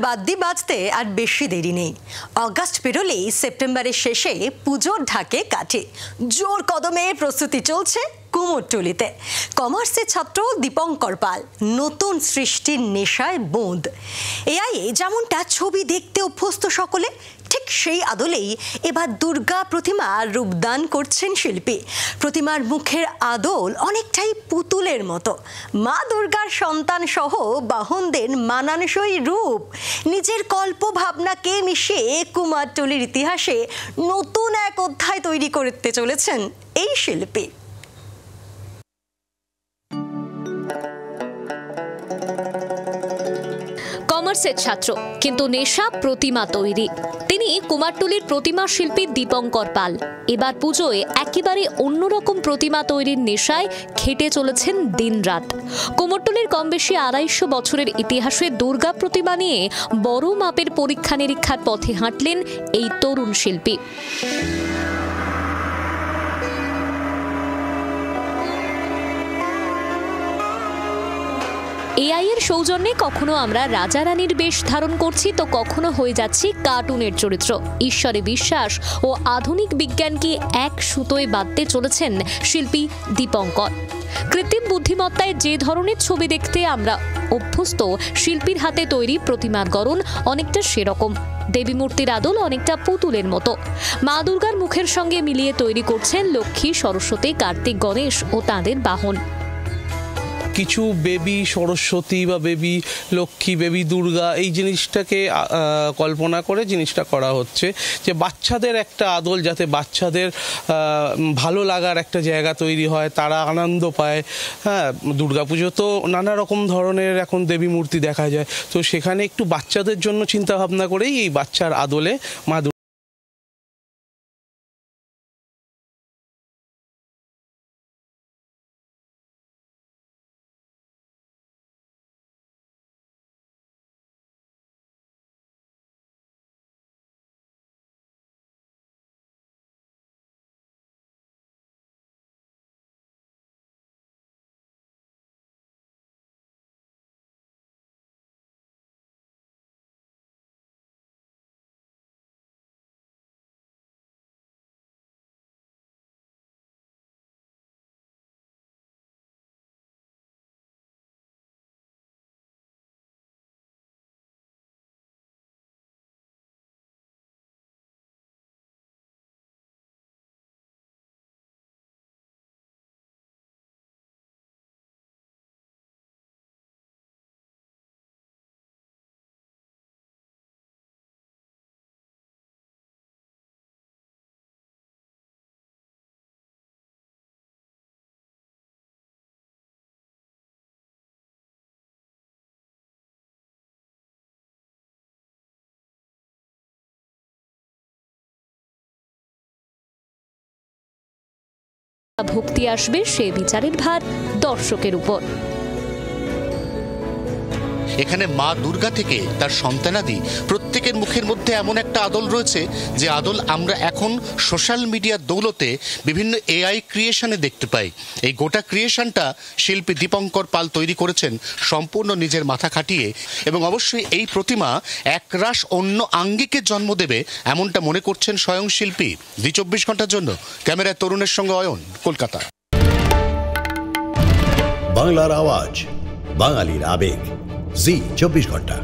বাদ্যি বাজতে আর বেশি দেরি নেই। অগাস্ট পেরোলেই সেপ্টেম্বরের শেষে পুজোর ঢাকে কাটে। জোর কদমে প্রস্তুতি চলছে কুমোরটুলিতে। কমার্সের ছাত্র দীপঙ্কর পাল নতুন সৃষ্টির নেশায় বোঁদ। এআইয়ে যেমনটা ছবি দেখতে অভ্যস্ত সকলে, ঠিক সেই আদলেই এবার দুর্গা প্রতিমার রূপদান করছেন শিল্পী। প্রতিমার মুখের আদল অনেকটাই পুতুলের মতো। মা দুর্গার সন্তান সহ বাহনদের মানানসই রূপ নিজের কল্প ভাবনাকে মিশিয়ে কুমারটুলির ইতিহাসে নতুন এক অধ্যায় তৈরি করতে চলেছেন এই শিল্পী। কমার্সের ছাত্র, কিন্তু নেশা প্রতিমা তৈরি। তিনি কুমারটুলির প্রতিমা শিল্পী দীপঙ্কর পাল। এবার পুজোয় একেবারে অন্যরকম প্রতিমা তৈরির নেশায় খেটে চলেছেন দিনরাত। কুমারটুলির কম বেশি ২৫০ বছরের ইতিহাসে দুর্গা প্রতিমা নিয়ে বড় মাপের পরীক্ষা নিরীক্ষার পথে হাঁটলেন এই তরুণ শিল্পী। এআই এর সৌজন্যে কখনো আমরা রাজা রানীর বেশ ধারণ করছি, তো কখনো হয়ে যাচ্ছি কার্টুনের চরিত্র। ঈশ্বরে বিশ্বাস ও আধুনিক বিজ্ঞানকে এক সুতোয় বাঁধতে চলেছেন শিল্পী দীপঙ্কর। কৃত্রিম বুদ্ধিমত্তায় যে ধরনের ছবি দেখতে আমরা অভ্যস্ত, শিল্পীর হাতে তৈরি প্রতিমার গড়ন অনেকটা সেরকম। দেবী মূর্তির আদল অনেকটা পুতুলের মতো। মা দুর্গার মুখের সঙ্গে মিলিয়ে তৈরি করছেন লক্ষ্মী, সরস্বতী, কার্তিক, গণেশ ও তাঁদের বাহন। কিছু বেবি সরস্বতী বা বেবি লক্ষ্মী, বেবি দুর্গা, এই জিনিসটাকে কল্পনা করে জিনিসটা করা হচ্ছে, যে বাচ্চাদের একটা আদল, যাতে বাচ্চাদের ভালো লাগার একটা জায়গা তৈরি হয়, তারা আনন্দ পায়। হ্যাঁ, দুর্গাপুজো তো নানা রকম ধরনের এখন দেবী মূর্তি দেখা যায়, তো সেখানে একটু বাচ্চাদের জন্য চিন্তা ভাবনা করেই এই বাচ্চার আদলে মা ভক্তি আসবে, সে বিচারের ভার দর্শকের উপর। এখানে মা দুর্গা থেকে তার সন্তানাদি প্রত্যেকের মুখের মধ্যে এমন একটা আদল রয়েছে, যে আদল আমরা এখন সোশ্যাল মিডিয়ার দৌলতে বিভিন্ন এআই ক্রিয়েশনে দেখতে পাই। এই গোটা ক্রিয়েশনটা শিল্পী দীপঙ্কর পাল তৈরি করেছেন সম্পূর্ণ নিজের মাথা খাটিয়ে, এবং অবশ্যই এই প্রতিমা একরাশ অন্য আঙ্গিকের জন্ম দেবে এমনটা মনে করছেন স্বয়ং শিল্পী। জি ২৪ ঘন্টার জন্য ক্যামেরায় তরুণের সঙ্গে অয়ন, কলকাতা। বাংলার আওয়াজ, বাঙালির আবেগ, জি ২৪ ঘন্টা।